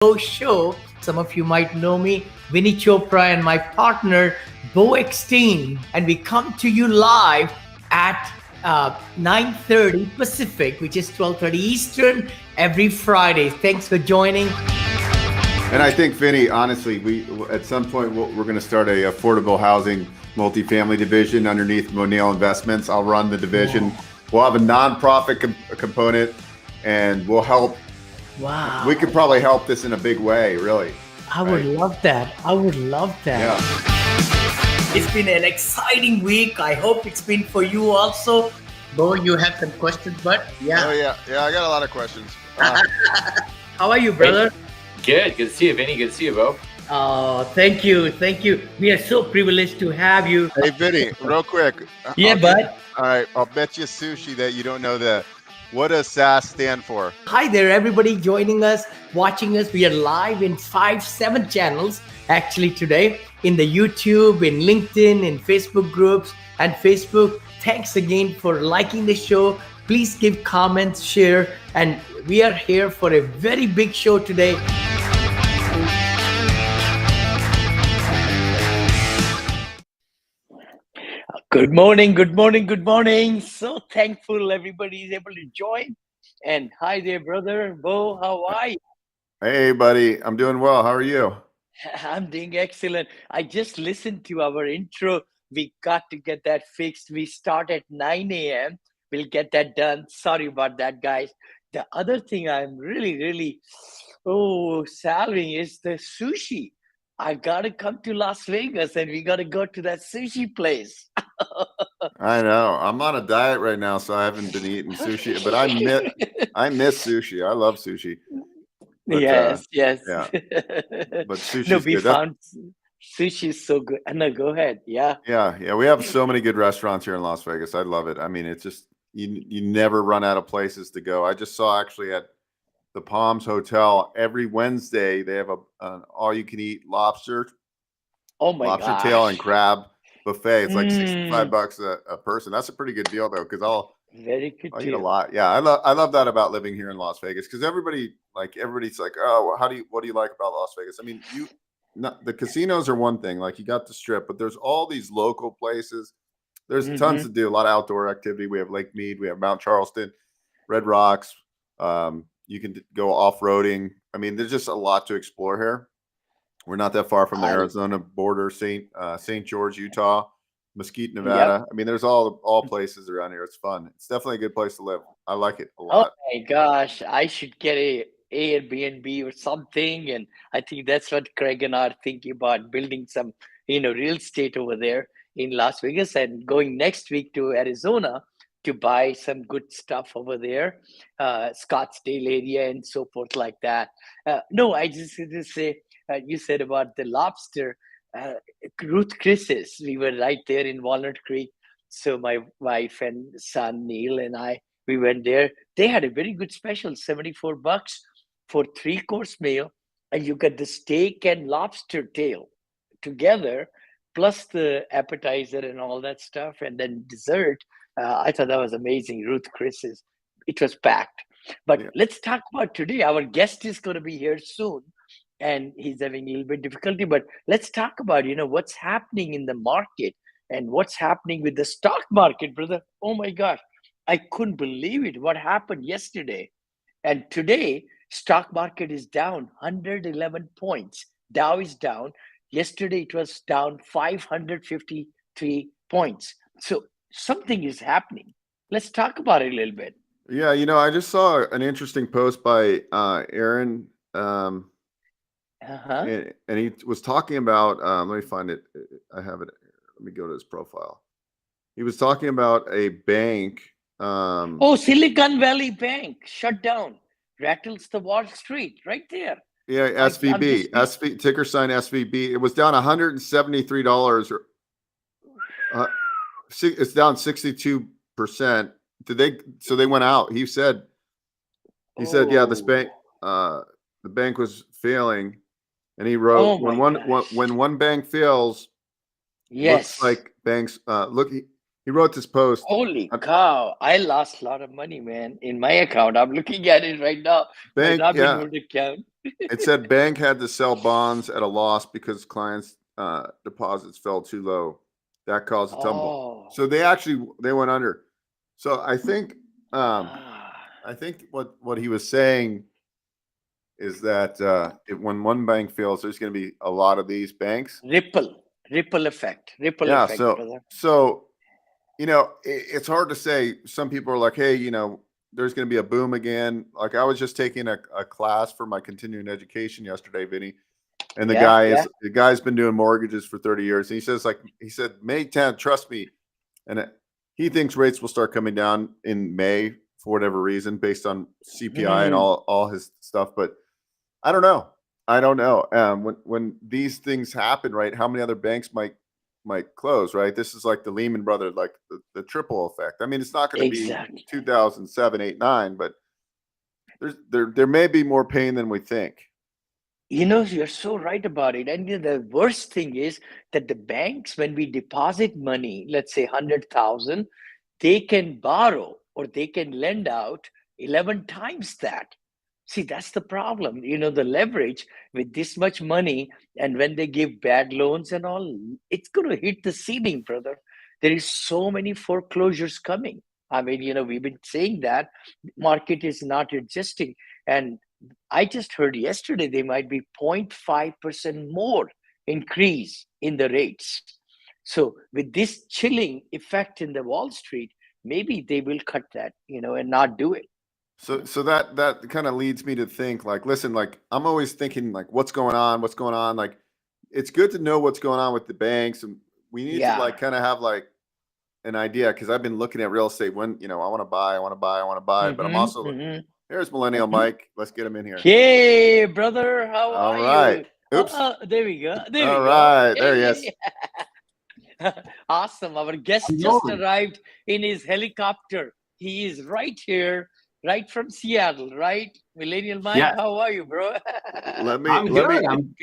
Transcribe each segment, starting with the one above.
Beau show. Some of you might know me, Vinney Chopra, and my partner, BeauEckstein. And we come to you live at 9:30 Pacific, which is 12:30 Eastern, every Friday. Thanks for joining. And I think, Vinney, honestly, we at some point we're going to start a affordable housing multifamily division underneath Millennial Investments. I'll run the division. We'll have a nonprofit component, and we'll help. Wow. We could probably help this in a big way, really. I would love that. I would love that. Yeah. It's been an exciting week. I hope it's been for you also. Beau, you have some questions, but yeah. Oh, yeah. I got a lot of questions. How are you, brother? Good to see you, Vinney. Good to see you, Beau. Oh, thank you. We are so privileged to have you. Hey, Vinney, real quick. Yeah, bud. All right, I'll bet you sushi that you don't know that. What does SAS stand for? Hi there, everybody joining us, watching us. We are live in 7 channels actually today in the YouTube, in LinkedIn, in Facebook groups and Facebook. Thanks again for liking the show. Please give comments, share, and we are here for a very big show today. Good morning. So thankful everybody is able to join. And hi there, brother. Beau, how are you? Hey, buddy. I'm doing well. How are you? I'm doing excellent. I just listened to our intro. We got to get that fixed. We start at 9 a.m. We'll get that done. Sorry about that, guys. The other thing I'm really salivating is the sushi. I got to come to Las Vegas and we got to go to that sushi place. I know. I'm on a diet right now, so I haven't been eating sushi, but I miss sushi. I love sushi. But, yes. Yeah. But sushi's No, we good. found sushi is so good. No, go ahead. Yeah. Yeah. We have so many good restaurants here in Las Vegas. I love it. I mean, it's just you never run out of places to go. I just saw actually at the Palms Hotel every Wednesday they have an all-you-can-eat lobster tail and crab buffet. It's like $65 a person. That's a pretty good deal though, because I'll eat a lot. Yeah, I love that about living here in Las Vegas, because everybody's like, oh, what do you like about Las Vegas? I mean, the casinos are one thing, like you got the Strip, but there's all these local places. There's tons to do, a lot of outdoor activity. We have Lake Mead, we have Mount Charleston, Red Rocks. You can go off-roading. I mean, there's just a lot to explore here. We're not that far from the Arizona border, St. George, Utah, Mesquite, Nevada. Yep. I mean, there's all places around here. It's fun. It's definitely a good place to live. I like it a lot. Oh my gosh, I should get a Airbnb or something, and I think that's what Craig and I are thinking about, building some, real estate over there in Las Vegas and going next week to Arizona to buy some good stuff over there, Scottsdale area and so forth like that. No, I just to say, you said about the lobster, Ruth Chris's. We were right there in Walnut Creek. So my wife and son Neil and I, we went there. They had a very good special, $74 for 3-course meal, and you get the steak and lobster tail together, plus the appetizer and all that stuff, and then dessert. I thought that was amazing. Ruth Chris's. It was packed. But let's talk about today. Our guest is going to be here soon, and he's having a little bit difficulty. But let's talk about, what's happening in the market and what's happening with the stock market, brother. Oh my gosh, I couldn't believe it. What happened yesterday and today? Stock market is down 111 points. Dow is down. Yesterday it was down 553 points. So something is happening. Let's talk about it a little bit. Yeah, I just saw an interesting post by Aaron, and he was talking about. Let me find it. I have it. Let me go to his profile. He was talking about a bank. Silicon Valley Bank shut down, rattles the Wall Street right there. Yeah, SVB, ticker sign SVB. It was down $173. It's down 62%. So they went out. He said, yeah, this bank, the bank was failing, and he wrote, when one bank fails, yes, looks like banks. Look, He wrote this post. Holy cow! I lost a lot of money, man, in my account. I'm looking at it right now. My Bank, yeah. Robinhood account. It said bank had to sell bonds at a loss because clients' deposits fell too low. That caused a tumble. Oh. So they went under. So I think Ah. what he was saying is that when one bank fails, there's going to be a lot of these banks. Ripple effect, Yeah. brother. So it's hard to say. Some people are like, hey, there's going to be a boom again. Like I was just taking a class for my continuing education yesterday, Vinny, and the guy's been doing mortgages for 30 years. And he said, May 10th, trust me. And he thinks rates will start coming down in May for whatever reason, based on CPI and all his stuff. But I don't know. When these things happen, right? How many other banks might close, right? This is like the Lehman Brothers, like the triple effect. I mean, it's not going to be 2007, 8, 9, but there may be more pain than we think. You're so right about it. And the worst thing is that the banks, when we deposit money, let's say 100,000, they can borrow or they can lend out 11 times that. See, that's the problem. The leverage with this much money, and when they give bad loans and all, it's going to hit the ceiling, brother. There is so many foreclosures coming. I mean, we've been saying that market is not adjusting. And I just heard yesterday they might be 0.5% more increase in the rates. So with this chilling effect in the Wall Street, maybe they will cut that, and not do it. So that kind of leads me to think, like, listen, like I'm always thinking, like, what's going on? Like, it's good to know what's going on with the banks, and we need to like kind of have like an idea, because I've been looking at real estate when I want to buy, but I'm also here's Millennial Mike. Let's get him in here. Hey, brother, how are you? All right. Oops. There we go. All right. There he is. Awesome. Our guest just arrived in his helicopter. He is right here, right from Seattle, right? Millennial Mike, how are you, bro? I'm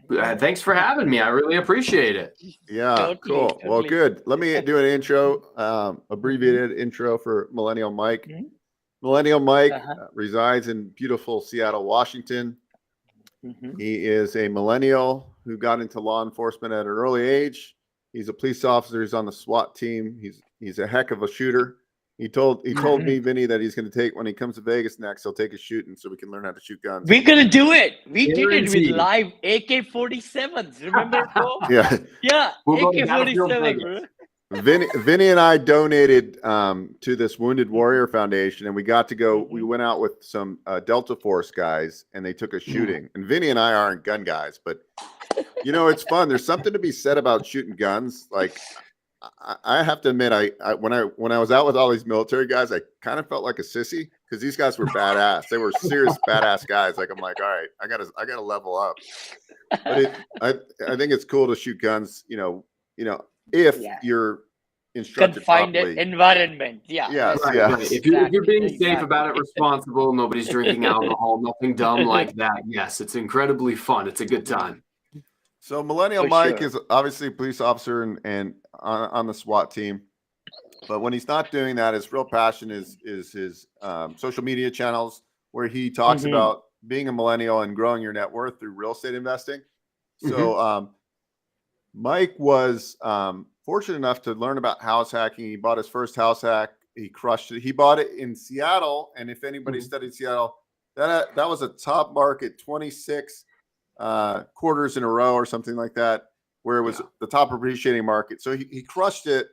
good. Thanks for having me. I really appreciate it. Yeah, cool. Well, good. Let me do an intro, abbreviated intro for Millennial Mike. Millennial Mike resides in beautiful Seattle, Washington. He is a millennial who got into law enforcement at an early age. He's a police officer. He's on the SWAT team. He's a heck of a shooter. He told me, Vinny, that he's going to take, when he comes to Vegas next, he'll take us shooting so we can learn how to shoot guns. We're going to do it. We did it with live AK-47s. Remember, bro? Yeah. Yeah, AK-47, bro. Vinny and I donated to this Wounded Warrior Foundation, and we got to go. We went out with some Delta Force guys, and they took us shooting. And Vinny and I aren't gun guys, but it's fun. There's something to be said about shooting guns. Like, I have to admit, when I was out with all these military guys, I kind of felt like a sissy, because these guys were badass. They were serious badass guys. Like, I'm like, all right, I gotta level up. But I think it's cool to shoot guns. If you're instructed confined properly. Environment. Yeah. Yes. Right, Yes. Right. If you're being safe about it, responsible, nobody's drinking alcohol, nothing dumb like that. Yes, it's incredibly fun. It's a good time. So Millennial Mike is obviously a police officer and on the SWAT team. But when he's not doing that, his real passion is his social media channels, where he talks about being a millennial and growing your net worth through real estate investing. So Mike was fortunate enough to learn about house hacking. He bought his first house hack. He crushed it. He bought it in Seattle. And if anybody studied Seattle, that was a top market, 26 quarters in a row or something like that, where it was the top appreciating market. So he crushed it,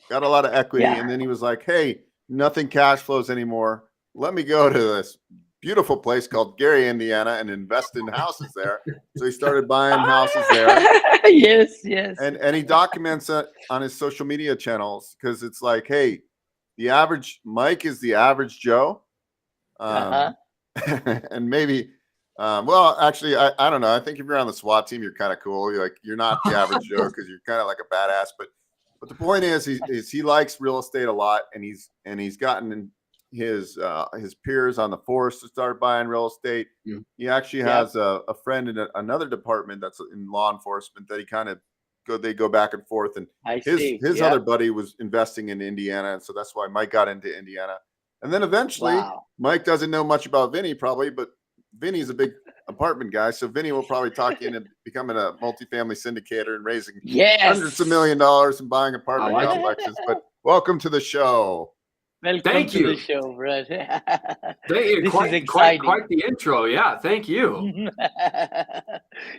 got a lot of equity. And then he was like, hey, nothing cash flows anymore. Let me go to this beautiful place called Gary, Indiana, and invest in houses there. So he started buying houses there. Yes. And he documents it on his social media channels, because it's like, hey, the average Mike is the average Joe. And maybe, well, actually, I don't know. I think if you're on the SWAT team, you're kind of cool. You're not the average Joe, because you're kind of like a badass. But the point is he likes real estate a lot, and he's gotten his peers on the force to start buying real estate. He actually has a friend in another department that's in law enforcement that he kind of they go back and forth. And I his see. other buddy was investing in Indiana, and so that's why Mike got into Indiana. And then eventually, Wow. Mike doesn't know much about Vinney probably, but Vinny's a big apartment guy, so Vinney will probably talk you into becoming a multifamily syndicator and raising hundreds of $1 million and buying apartment complexes. But welcome to the show. Welcome Thank to you. the show, Brett. This This is quite exciting. the intro. Yeah, thank you. No,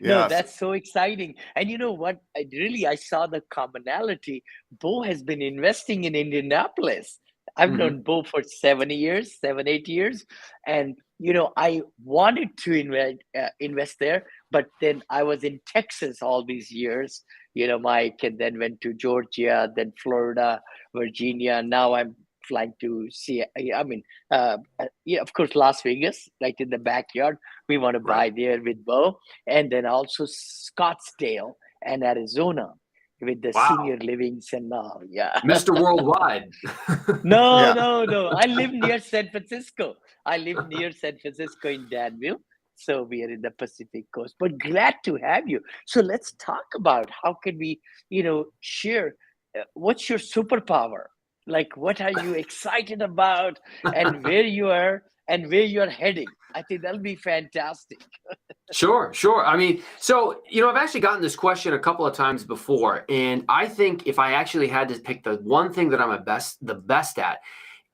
Yes. that's so exciting. And you know what? I saw the commonality. Beau has been investing in Indianapolis. I've Mhm. known Beau for 7, 8 years. And, I wanted to invest there, but then I was in Texas all these years, Mike, and then went to Georgia, then Florida, Virginia. Now I'm flying to see, yeah, of course, Las Vegas, right in the backyard. We want to buy there with Beau, and then also Scottsdale and Arizona with the Wow. senior livings and all. Yeah. Mr. Worldwide. No, Yeah. no. I live near San Francisco. I live near San Francisco in Danville. So we are in the Pacific Coast. But glad to have you. So let's talk about how can we, share what's your superpower? Like, what are you excited about and where you are and where you're heading? I think that'll be fantastic. Sure. I mean, so, I've actually gotten this question a couple of times before. And I think if I actually had to pick the one thing that I'm the best at,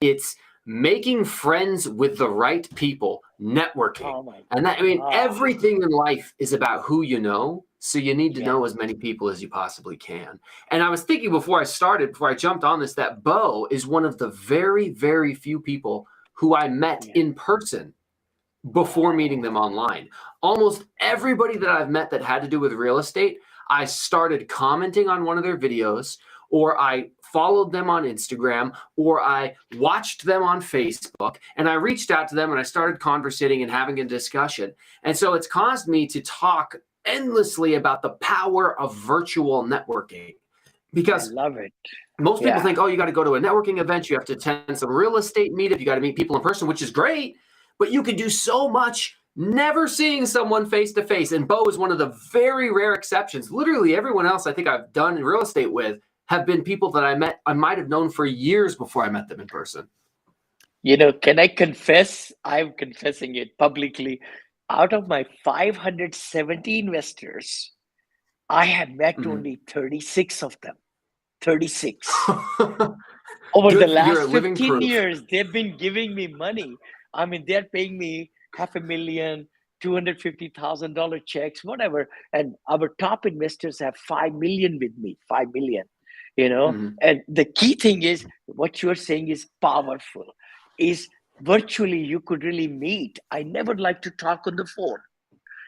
it's making friends with the right people, networking. Oh my And God. everything in life is about who you know. So you need to Yeah. know as many people as you possibly can. And I was thinking before I jumped on this, that Beau is one of the very, very few people who I met in person before meeting them online. Almost everybody that I've met that had to do with real estate, I started commenting on one of their videos, or I followed them on Instagram, or I watched them on Facebook, and I reached out to them and I started conversating and having a discussion. And so it's caused me to talk endlessly about the power of virtual networking. Because I love it. most people Yeah. think, oh, you got to go to a networking event, you have to attend some real estate meetup, you got to meet people in person, which is great, but you can do so much never seeing someone face to face. And Beau is one of the very rare exceptions. Literally everyone else I think I've done in real estate with have been people that I might have known for years before I met them in person. Can I confess? I'm confessing it publicly. Out of my 570 investors, I have met Mhm. only 36 of them. 36. Over the Good, you're last a living 15 proof. years, they've been giving me money. I mean, they're paying me $500,000, $250,000 checks, whatever. And our top investors have 5 million with me, 5 million, Mhm. And the key thing is what you're saying is powerful, is virtually you could really meet. I never like to talk on the phone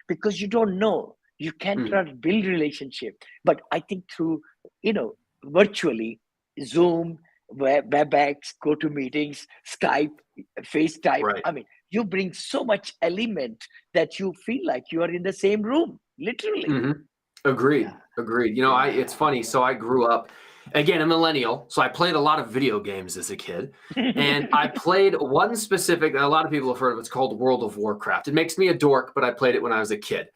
because you don't know. You can't Mhm. build relationship. But I think through, virtually, Zoom, WebEx, GoToMeetings, Skype, FaceTime. Right. I mean, you bring so much element that you feel like you are in the same room, literally. Mhm. Agreed. It's funny. So I grew up, again, a millennial. So I played a lot of video games as a kid. And I played one specific, a lot of people have heard of, it's called World of Warcraft. It makes me a dork, but I played it when I was a kid.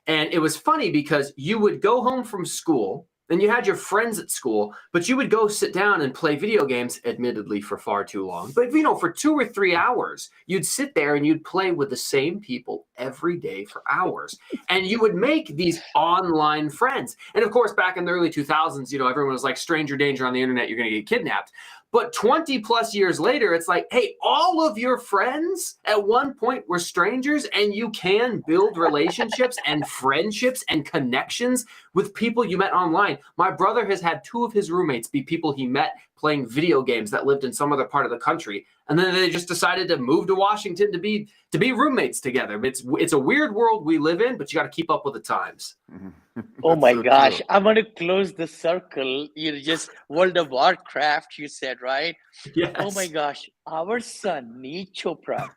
And it was funny because you would go home from school and you had your friends at school, but you would go sit down and play video games, admittedly for far too long. But, for 2 or 3 hours, you'd sit there and you'd play with the same people every day for hours. And you would make these online friends. And of course, back in the early 2000s, everyone was like, stranger danger on the internet, you're going to get kidnapped. But 20 plus years later, it's like, hey, all of your friends at one point were strangers, and you can build relationships and friendships and connections with people you met online. My brother has had 2 of his roommates be people he met playing video games that lived in some other part of the country. And then they just decided to move to Washington to be roommates together. It's a weird world we live in, but you got to keep up with the times. Oh my so gosh, true. I want to close the circle. Just World of Warcraft, you said, right? Yes. Oh my gosh, our son, Neil Chopra,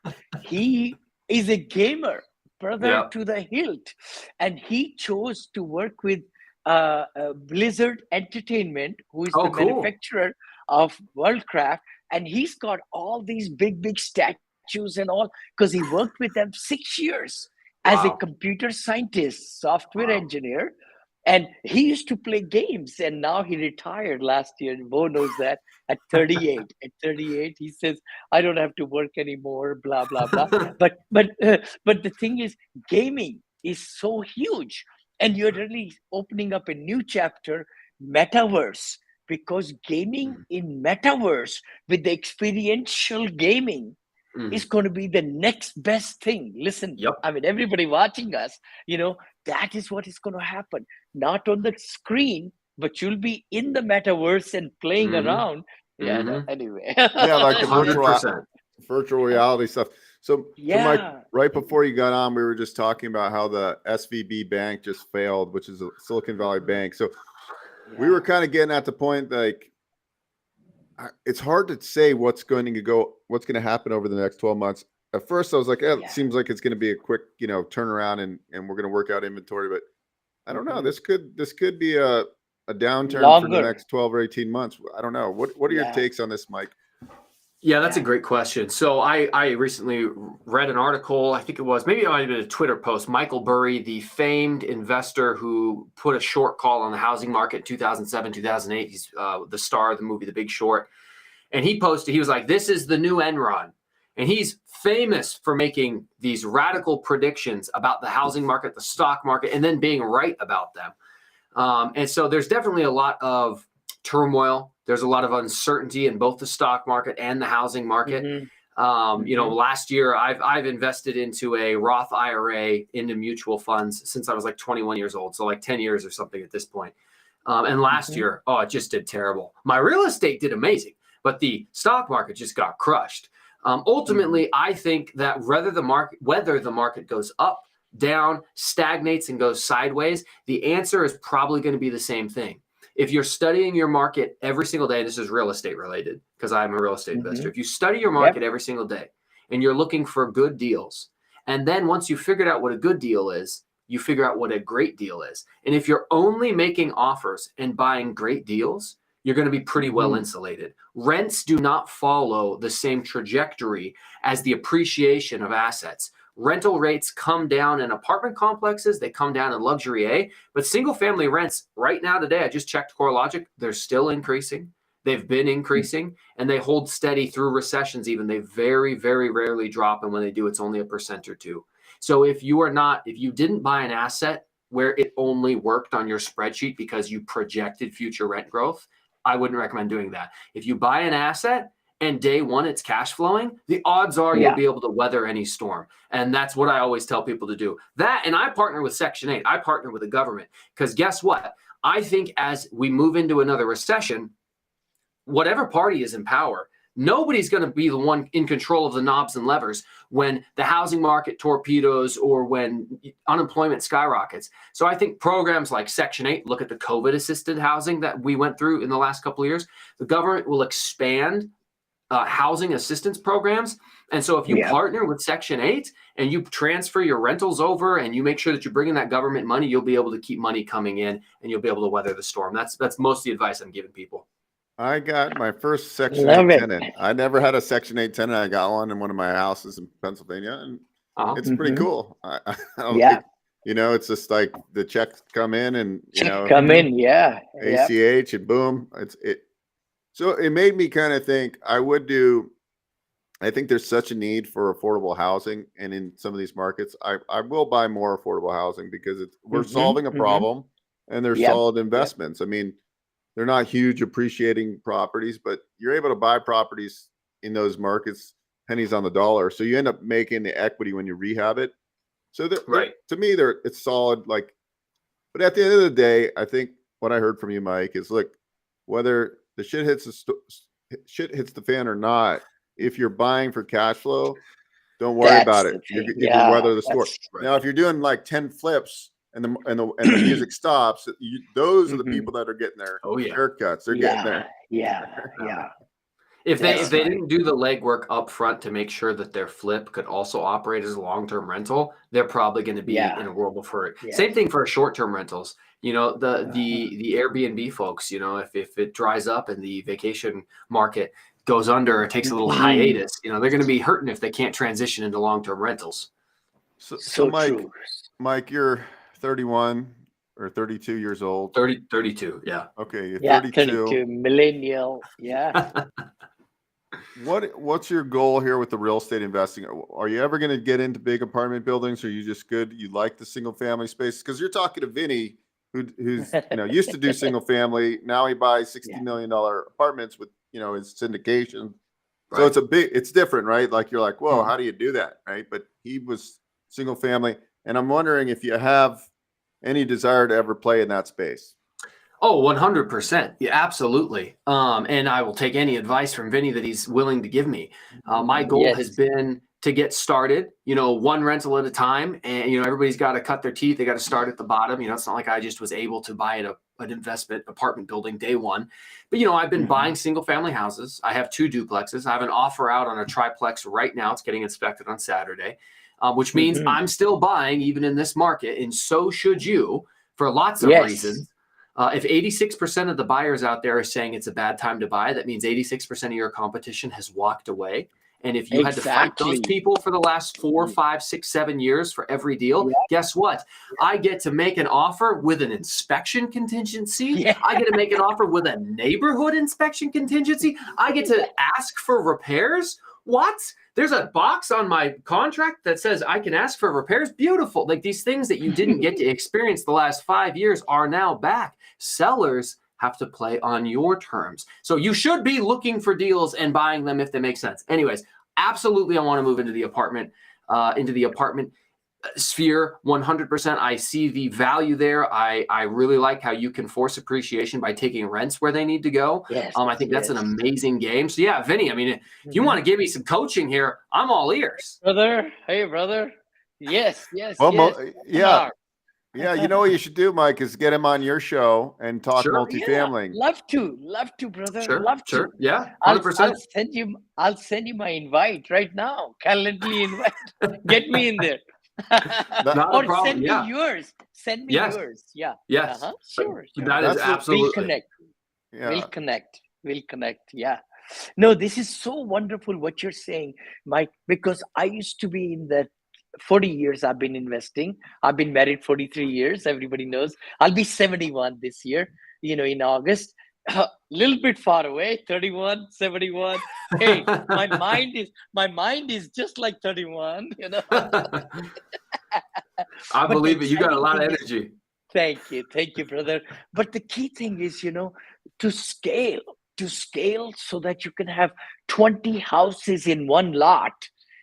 he is a gamer, brother Yeah. to the hilt. And he chose to work with Blizzard Entertainment, who is Oh, the cool. manufacturer of Worldcraft. And he's got all these big statues and all, because he worked with them 6 years as a Wow. computer scientist, software Wow. engineer. And he used to play games, and now he retired last year. Beau knows that at 38. At 38, he says, "I don't have to work anymore." Blah blah blah. But the thing is, gaming is so huge, and you're really opening up a new chapter, metaverse, because gaming in metaverse with the experiential gaming is going to be the next best thing. Listen, Yep. I mean, everybody watching us, that is what is going to happen. Not on the screen, but you'll be in the metaverse and playing around. Yeah, no, anyway. Yeah, like the 100%. virtual reality stuff. So Mike, right before you got on, we were just talking about how the SVB bank just failed, which is a Silicon Valley bank. So we were kind of getting at the point, like, it's hard to say what's going to happen over the next 12 months. At first I was like, it seems like it's going to be a quick, turnaround and we're going to work out inventory, but I don't know. This could be a downturn for the next 12 or 18 months. I don't know. What are your takes on this, Mike? Yeah, that's a great question. So I recently read an article, I think it might have been a Twitter post. Michael Burry, the famed investor who put a short call on the housing market in 2007, 2008. He's the star of the movie The Big Short. And he was like, this is the new Enron. And he's famous for making these radical predictions about the housing market, the stock market, and then being right about them. And so there's definitely a lot of turmoil. There's a lot of uncertainty in both the stock market and the housing market. Last year I've invested into a Roth IRA into mutual funds since I was like 21 years old. So like 10 years or something at this point. And last year, it just did terrible. My real estate did amazing, but the stock market just got crushed. Ultimately, I think that whether the market goes up, down, stagnates, and goes sideways, the answer is probably going to be the same thing. If you're studying your market every single day, this is real estate related because I'm a real estate investor. If you study your market every single day and you're looking for good deals, and then once you figured out what a good deal is, you figure out what a great deal is. And if you're only making offers and buying great deals, you're going to be pretty well insulated. Rents do not follow the same trajectory as the appreciation of assets. Rental rates come down in apartment complexes. They come down in luxury A, but single family rents right now today, I just checked CoreLogic, they're still increasing. They've been increasing and they hold steady through recessions. Even they very, very rarely drop. And when they do, it's only 1% or 2%. So if you didn't buy an asset where it only worked on your spreadsheet because you projected future rent growth, I wouldn't recommend doing that. If you buy an asset and day one it's cash flowing, the odds are you'll be able to weather any storm. And that's what I always tell people to do. That, and I partner with Section 8. I partner with the government because guess what? I think as we move into another recession, whatever party is in power, nobody's going to be the one in control of the knobs and levers when the housing market torpedoes or when unemployment skyrockets. So I think programs like Section 8, look at the COVID assisted housing that we went through in the last couple of years. The government will expand housing assistance programs. And so if you partner with Section 8 and you transfer your rentals over and you make sure that you bring in that government money, you'll be able to keep money coming in and you'll be able to weather the storm. That's most of the advice I'm giving people. I got my first Section 8 tenant. I never had a Section 8 tenant. I got one in one of my houses in Pennsylvania, and it's pretty cool. I don't think, it's just like the checks come in and, come in, ACH and boom. So it made me kind of think I think there's such a need for affordable housing, and in some of these markets, I will buy more affordable housing because we're solving a problem and they're solid investments. I mean, they're not huge appreciating properties, but you're able to buy properties in those markets, pennies on the dollar. So you end up making the equity when you rehab it. So to me, it's solid. But at the end of the day, I think what I heard from you, Mike, is look, whether the shit hits the fan or not, if you're buying for cash flow, don't worry about it. You can weather the storm. Now, if you're doing like 10 flips, and the music stops, those are the people that are getting their haircuts. They're getting there. If they didn't do the legwork up front to make sure that their flip could also operate as a long-term rental, they're probably going to be in a world before it. Same thing for short-term rentals. The Airbnb folks, if it dries up and the vacation market goes under or takes a little hiatus, they're going to be hurting if they can't transition into long-term rentals. So Mike, you're 31. or 32 years old? 32. Yeah. Okay, you're Yeah, 32. 32, millennial. Yeah. What's your goal here with the real estate investing? Are you ever going to get into big apartment buildings? Or are you just good? You like the single family space? Because you're talking to Vinney, who's used to do single family. Now he buys $60 million apartments with his syndication. So it's different, right? Like you're like, whoa, how do you do that, right? But he was single family, and I'm wondering if you have any desire to ever play in that space. Oh, 100%. Yeah, absolutely. And I will take any advice from Vinney that he's willing to give me. My goal has been to get started, one rental at a time. And, everybody's got to cut their teeth. They got to start at the bottom. It's not like I just was able to buy an investment apartment building day one. But, I've been buying single family houses. I have 2 duplexes. I have an offer out on a triplex right now. It's getting inspected on Saturday, which means I'm still buying even in this market. And so should you, for lots of reasons. If 86% of the buyers out there are saying it's a bad time to buy, that means 86% of your competition has walked away. And if you had to fight those people for the last 4, 5, 6, 7 years for every deal, guess what? I get to make an offer with an inspection contingency. I get to make an offer with a neighborhood inspection contingency. I get to ask for repairs. What? There's a box on my contract that says I can ask for repairs. Beautiful. Like these things that you didn't get to experience the last 5 years are now back. Sellers have to play on your terms. So you should be looking for deals and buying them if they make sense. Anyways, absolutely. I want to move into the apartment sphere 100%. I see the value there. I really like how you can force appreciation by taking rents where they need to go. I think that's an amazing game. So yeah, Vinney, I mean, if you want to give me some coaching here, I'm all ears. Brother. Hey, brother. Yes. Well, yeah. You know what you should do, Mike, is get him on your show and talk multifamily. Love to, brother. Love to. Yeah, 100%. I'll send you my invite right now. Calendly invite. Get me in there. Not a problem. Send me yours. Send me yours. Yeah. Yes. Sure. That is absolutely. We'll connect. Yeah. No, this is so wonderful what you're saying, Mike, because I used to be in that 40 years I've been investing. I've been married 43 years. Everybody knows. I'll be 71 this year, in August. A little bit far away, 31, 71. Hey, my mind is just like 31, I believe it. You got a lot of energy. Thank you, brother. But the key thing is, to scale so that you can have 20 houses in one lot,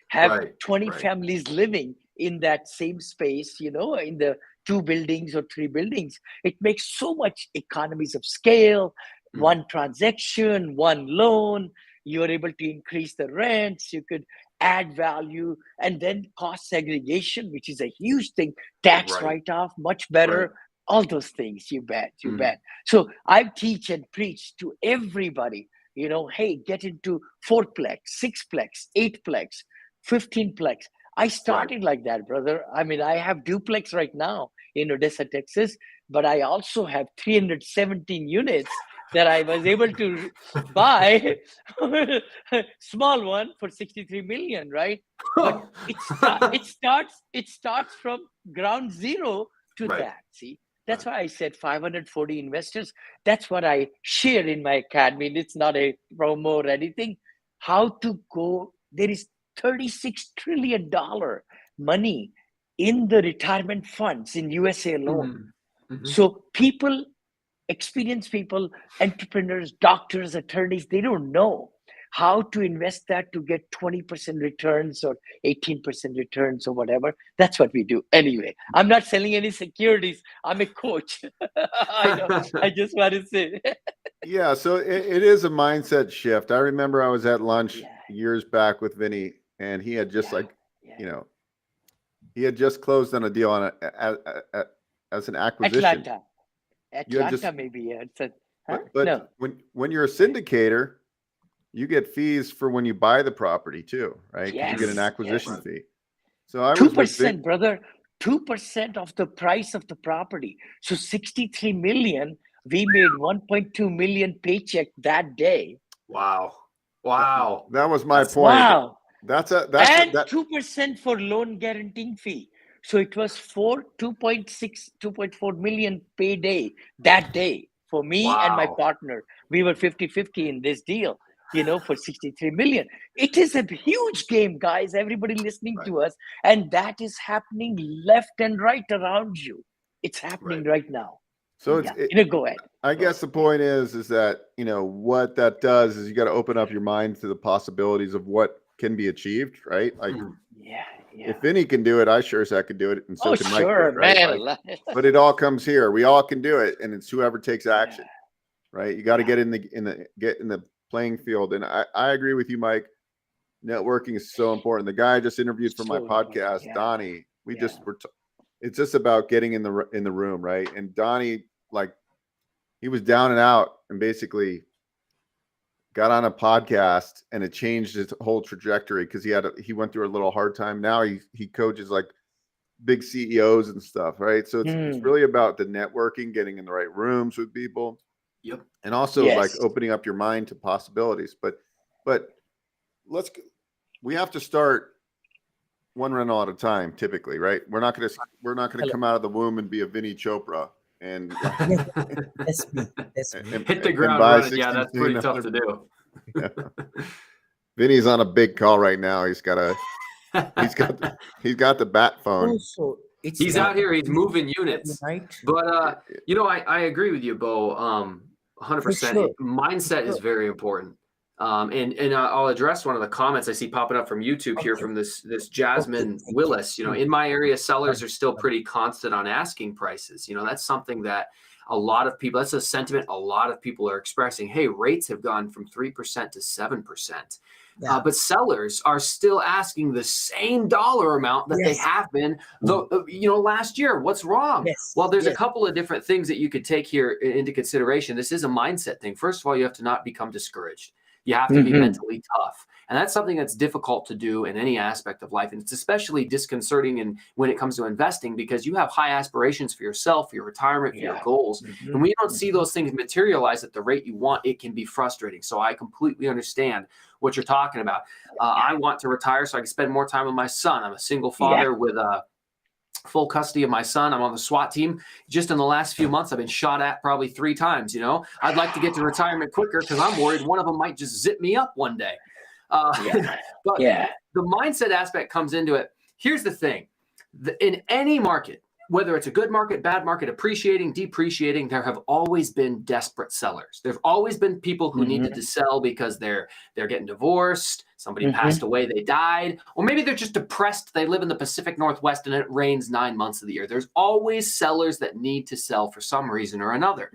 have 20 families living in that same space, in the 2 buildings or 3 buildings. It makes so much economies of scale, one transaction, one loan. You're able to increase the rents. You could add value, and then cost segregation, which is a huge thing. Tax write-off, much better. All those things, you bet. So I teach and preach to everybody, hey, get into 4-plex, 6-plex, 8-plex, 15-plex. I started like that, brother. I mean, I have duplex right now in Odessa, Texas, but I also have 317 units that I was able to buy. Small one for 63 million, right? But it starts from ground zero to that. See, that's why I said 540 investors. That's what I share in my academy. It's not a promo or anything. How to go? There is $36 trillion money in the retirement funds in USA alone. So experienced people, entrepreneurs, doctors, attorneys, they don't know how to invest that to get 20% returns or 18% returns or whatever. That's what we do. Anyway, I'm not selling any securities. I'm a coach. I know. I just want to say. Yeah, so it is a mindset shift. I remember I was at lunch years back with Vinney, and he had just he had just closed on a deal on as an acquisition. Atlanta, maybe. But no. when you're a syndicator, you get fees for when you buy the property too, right? You get an acquisition fee. So I 2%, brother. 2% of the price of the property. So 63 million. We made 1.2 million paycheck that day. Wow. That was my point. Wow. That's 2% for loan guaranteeing fee. So it was 2.4 million payday that day for me and my Wow. partner. We were 50-50 in this deal, for 63 million. It is a huge game, guys. Everybody listening Right. to us. And that is happening left and right around you. It's happening right now. So Yeah. Go ahead. I guess the point is that, what that does is you got to open up your mind to the possibilities of what can be achieved, right? Like, Yeah. if Vinney can do it, I sure as heck can do it, and so Oh, can Mike do sure, it, right? man. Like, but it all comes here. We all can do it, and it's whoever takes action, right? You got to get in the playing field, and I agree with you, Mike. Networking is so important. The guy I just interviewed for my podcast, Donnie, it's just about getting in the room, right? And Donnie, like, he was down and out, and basically got on a podcast, and it changed his whole trajectory because he went through a little hard time. Now he coaches like big CEOs and stuff, right? So it's really about the networking, getting in the right rooms with people. Yep. And also like opening up your mind to possibilities. But we have to start one rental at a time, typically, right? We're not gonna come out of the womb and be a Vinney Chopra and That's me. Hit the ground running. Yeah, that's pretty tough to do. Yeah. Vinny's on a big call right now. He's got the bat phone. Also, He's out here. He's moving units. Right. But I agree with you, Beau. 100%. Sure. Mindset is very important. And I'll address one of the comments I see popping up from YouTube here from this Jasmine Willis. In my area, sellers are still pretty constant on asking prices. That's something that a lot of people, that's a sentiment a lot of people are expressing. Hey, rates have gone from 3% to 7%. Yeah. But sellers are still asking the same dollar amount that they have been, last year. What's wrong? Yes. Well, there's a couple of different things that you could take here into consideration. This is a mindset thing. First of all, you have to not become discouraged. You have to be mentally tough. And that's something that's difficult to do in any aspect of life. And it's especially disconcerting when it comes to investing, because you have high aspirations for yourself, for your retirement, for your goals. And when you don't see those things materialize at the rate you want, it can be frustrating. So I completely understand what you're talking about. I want to retire so I can spend more time with my son. I'm a single father with full custody of my son. I'm on the SWAT team. Just in the last few months, I've been shot at probably 3 times. I'd like to get to retirement quicker because I'm worried one of them might just zip me up one day. But the mindset aspect comes into it. Here's the thing. In any market, whether it's a good market, bad market, appreciating, depreciating, there have always been desperate sellers. There have always been people who needed to sell because they're getting divorced, somebody passed away, they died, or maybe they're just depressed. They live in the Pacific Northwest and it rains 9 months of the year. There's always sellers that need to sell for some reason or another.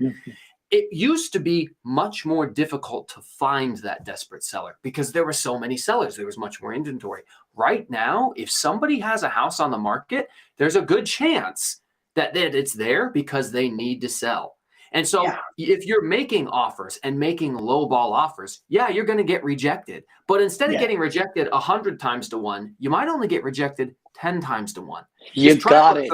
It used to be much more difficult to find that desperate seller because there were so many sellers. There was much more inventory. Right now, if somebody has a house on the market, there's a good chance that it's there because they need to sell. And so if you're making offers and making lowball offers, you're going to get rejected. But instead of getting rejected 100 times to 1, you might only get rejected 10 times to 1. You got it.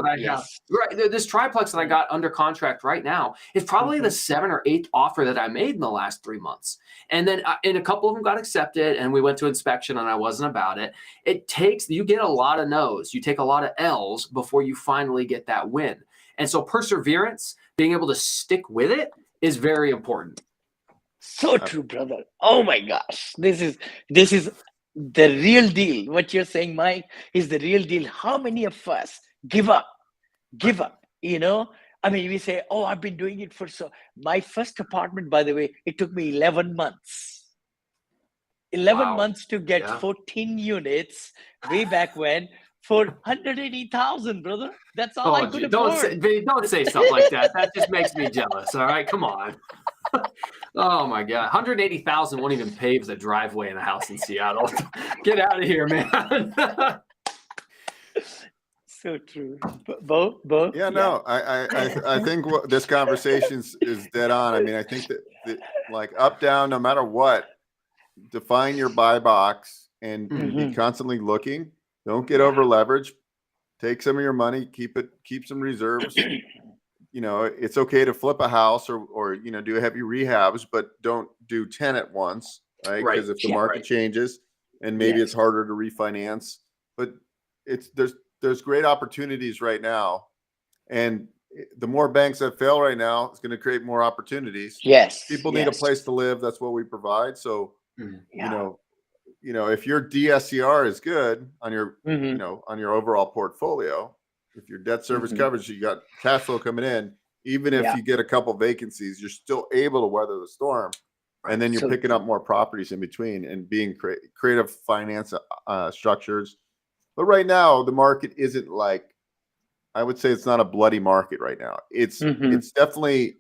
This triplex that I got under contract right now is probably the 7th or 8th offer that I made in the last 3 months. And then and a couple of them got accepted and we went to inspection and I wasn't about it. You get a lot of no's. You take a lot of L's before you finally get that win. And so perseverance, being able to stick with it, is very important. So true, brother. Oh my gosh. This is the real deal. What you're saying, Mike, is the real deal. How many of us give up? I mean, we say, oh, I've been doing it my first apartment, by the way, it took me 11 months. 11 months to get 14 units way back when for 180,000, brother. That's all I could afford. Don't say stuff like that. That just makes me jealous. All right, come on. Oh my God, 180,000 won't even pave the driveway in a house in Seattle. Get out of here, man. So true. Beau? Yeah, no, I think this conversation is dead on. I mean, I think that like up, down, no matter what, define your buy box and be constantly looking. Don't get over leveraged. Take some of your money, keep some reserves. It's okay to flip a house or do heavy rehabs, but don't do 10 at once, right? Because if the market changes and maybe it's harder to refinance, but there's there's great opportunities right now, and the more banks that fail right now, it's going to create more opportunities. Yes. People need a place to live. That's what we provide. So, Yeah. if your DSCR is good on your, Mhm. on your overall portfolio, if your debt service Mhm. coverage, you got cash flow coming in, even if Yeah. you get a couple vacancies, you're still able to weather the storm. And then you're So picking up more properties in between and being creative finance structures. But right now, the market isn't like, I would say it's not a bloody market right now. It's definitely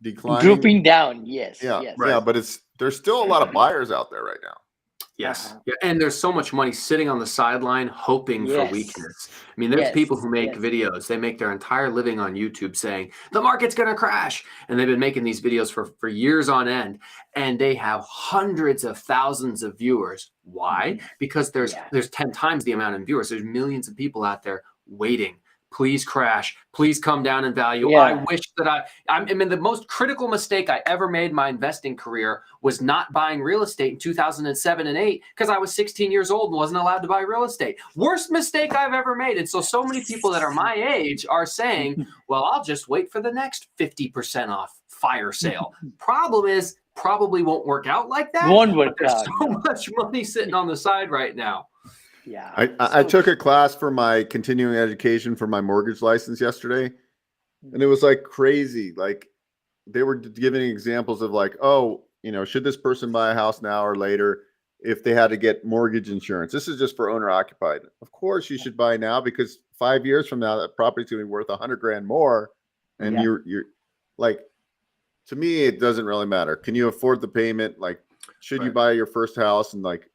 declining. drooping down. Yes. Yeah, Yes. yeah, but there's still a lot of buyers out there right now. Yes. Yeah. And there's so much money sitting on the sideline hoping for Yes. weakness. I mean, there's Yes. people who make Yes. videos. They make their entire living on YouTube saying the market's going to crash. And they've been making these videos for years on end. And they have hundreds of thousands of viewers. Why? Because there's 10 times the amount of viewers. There's millions of people out there waiting. Please crash. Please come down in value. Yeah. I wish that I mean, the most critical mistake I ever made in my investing career was not buying real estate in 2007 and 8 because I was 16 years old and wasn't allowed to buy real estate. Worst mistake I've ever made. And so many people that are my age are saying, well, I'll just wait for the next 50% off fire sale. Problem is, probably won't work out like that. Won't work There's out. so much money sitting on the side right now. Yeah. I took a class for my continuing education for my mortgage license yesterday, and it was like crazy. Like they were giving examples of like, oh, should this person buy a house now or later if they had to get mortgage insurance? This is just for owner occupied. Of course you should buy now because 5 years from now that property's going to be worth $100,000 more. And you're like, to me, it doesn't really matter. Can you afford the payment? Like, should you buy your first house? And like,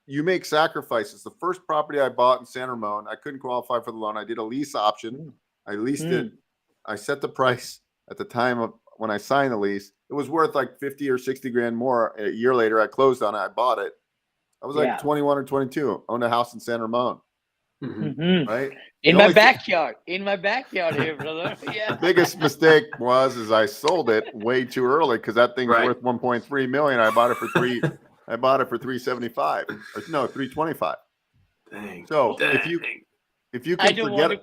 you make sacrifices. The first property I bought in San Ramon, I couldn't qualify for the loan. I did a lease option. I leased it. I set the price at the time of when I signed the lease. It was worth like 50 or 60 grand more. A year later, I closed on it. I bought it. I was like 21 or 22. Owned a house in San Ramon. Right? In my backyard here, brother. Yeah. The biggest mistake is I sold it way too early because that thing's worth 1.3 million. I bought it for 375 or no 325. Dang. So if you can I don't want to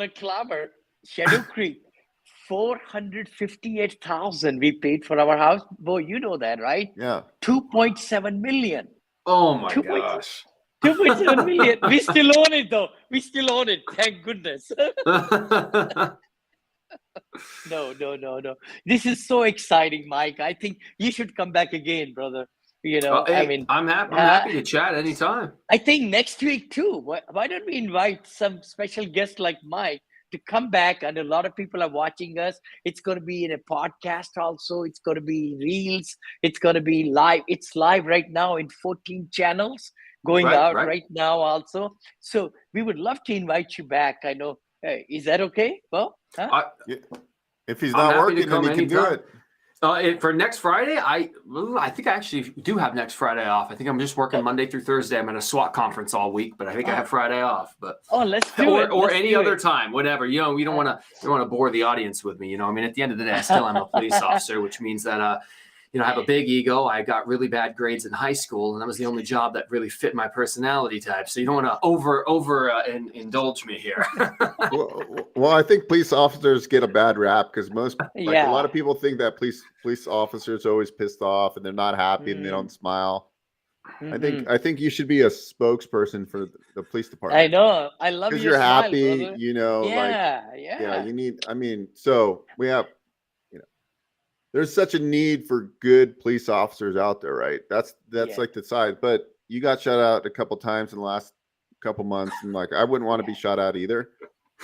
clamor. Shadow Creek, 458,000 we paid for our house. Beau, you know that, right? Yeah. 2.7 million. Oh my gosh. 2.7 million. We still own it though. We still own it. Thank goodness. No. This is so exciting, Mike. I think you should come back again, brother. I'm happy to chat anytime. I think next week too. Why don't we invite some special guest like Mike to come back? And a lot of people are watching us. It's going to be in a podcast also. It's going to be reels. It's going to be live. It's live right now in 14 channels going out right now also. So we would love to invite you back. I know. Hey, is that okay? Well, if he's not working, then he can do it. For next Friday, I think I actually do have next Friday off. I think I'm just working Monday through Thursday. I'm at a SWAT conference all week, but I think I have Friday off. But let's do it. Or any other time, whatever. We don't want to bore the audience with me. I mean, at the end of the day, I still am a police officer, which means that I have a big ego. I got really bad grades in high school, and that was the only job that really fit my personality type. So you don't want to indulge me here. well, I think police officers get a bad rap because a lot of people think that police officers are always pissed off and they're not happy and they don't smile. I think you should be a spokesperson for the police department. I know. I love your because you're smile, happy. brother. Yeah. You need. I mean, so we have. There's such a need for good police officers out there, right? That's like the side. But you got shot out a couple times in the last couple months, and like I wouldn't want to be shot out either.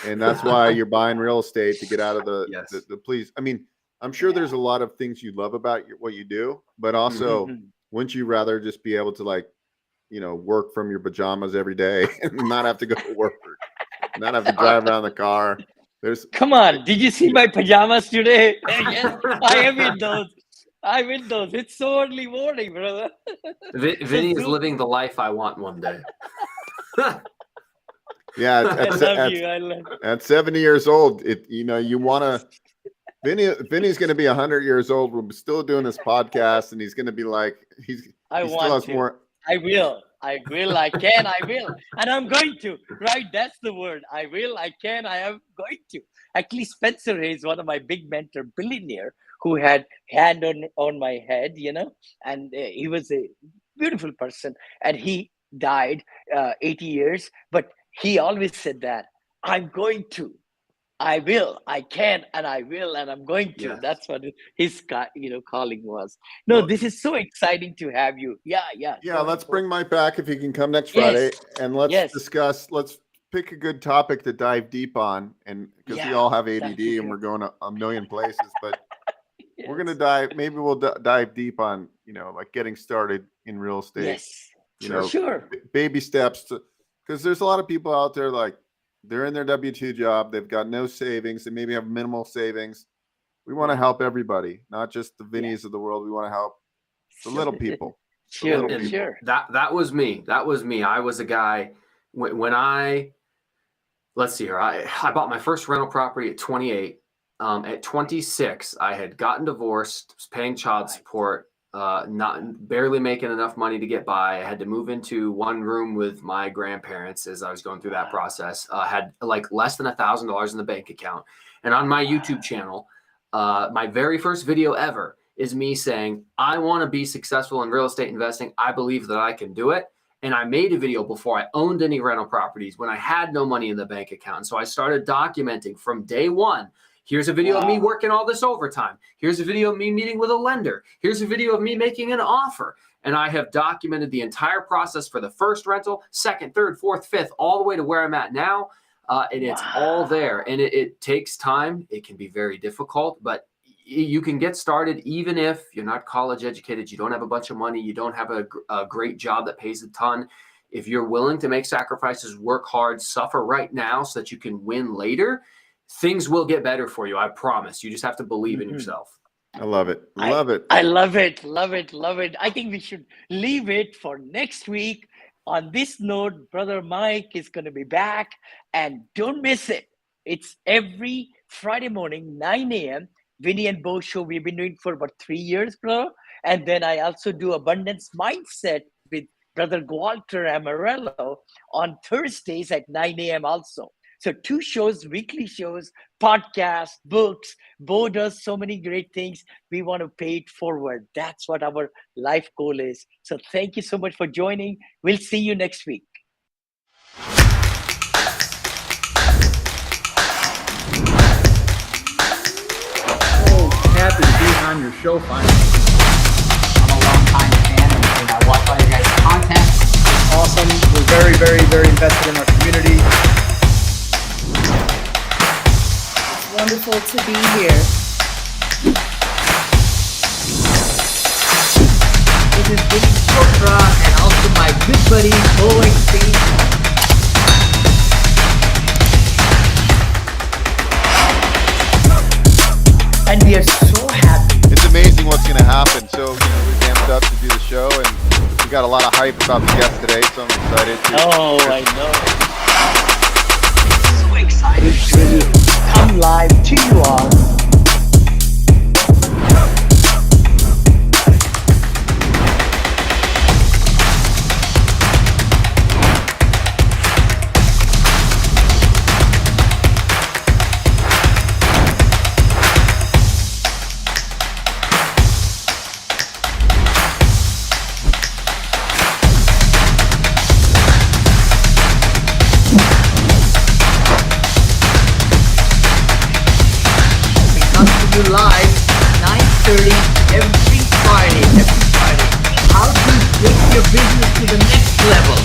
And that's why you're buying real estate to get out of the police. I mean, I'm sure there's a lot of things you love about what you do, but also wouldn't you rather just be able to work from your pajamas every day and not have to go to work, not have to drive around the car? Come on, did you see my pajamas today? Yes, I am in those. I'm in those. It's so early morning, brother. Vinney is living the life I want one day. Yeah, I love you. At 70 years old, you want to. Vinny's going to be 100 years old. We're still doing this podcast, and he's going to be like, I will. I will, I can, I will. And I'm going to, right? That's the word. I will, I can, I am going to. Actually, Spencer Hayes, one of my big mentor, billionaire, who had hand on my head, and he was a beautiful person. And he died 80 years, but he always said that, I'm going to. I will, I can, and I will, and I'm going to. Yes. That's what his calling was. No, Well, this is so exciting to have you. Yeah. yeah, Go ahead, let's Beau. bring Mike back if he can come next Friday, Yes. and let's Yes. discuss. Let's pick a good topic to dive deep on, and because we Yeah, all have that'd ADD be and we're good. going a million places, but we're gonna Yes. dive. Maybe we'll dive deep on like getting started in real estate. Yes. You know, Sure. baby steps because there's a lot of people out there like they're in their W-2 job, they've got no savings, they maybe have minimal savings. We want to Yeah. help everybody, not just the Yeah. Vinnies of the world. We want to help the Sure. little people. The Sure. little people. Sure. That was me. That was me. I was a guy when let's see here. I bought my first rental property at 28. At 26, I had gotten divorced, was paying child support, not barely making enough money to get by. I had to move into one room with my grandparents as I was going through that process. Had like less than $1,000 in the bank account. And on my YouTube channel, my very first video ever is me saying, I want to be successful in real estate investing. I believe that I can do it. And I made a video before I owned any rental properties when I had no money in the bank account. And so I started documenting from day one. Here's a video of me working all this overtime. Here's a video of me meeting with a lender. Here's a video of me making an offer. And I have documented the entire process for the first rental, second, third, fourth, fifth, all the way to where I'm at now. And it's all there. And it takes time. It can be very difficult, but you can get started even if you're not college educated, you don't have a bunch of money, you don't have a great job that pays a ton. If you're willing to make sacrifices, work hard, suffer right now so that you can win later, things will get better for you. I promise. You just have to believe in yourself. I love it. Love it. I love it. Love it. Love it. I think we should leave it for next week. On this note, Brother Mike is going to be back, and don't miss it. It's every Friday morning, 9 a.m. Vinney and Beau show. We've been doing for about 3 years, bro. And then I also do Abundance Mindset with Brother Walter Amarello on Thursdays at 9 a.m. also. So 2 shows, weekly shows, podcasts, books. Beau does so many great things. We want to pay it forward. That's what our life goal is. So thank you so much for joining. We'll see you next week. Happy to be on your show finally. I'm a long-time fan, and I watch all your guys' content. It's awesome. We're very, very, very invested in our community. It's wonderful to be here. This is Vinney Chopra and also my good buddy BeauEckstein. And we are so happy. It's amazing what's going to happen. So, we're amped up to do the show, and we got a lot of hype about the guest today, so I'm excited. Oh, I know. So excited to really come live to you all. You live 9:30 every Friday. How to take your business to the next level.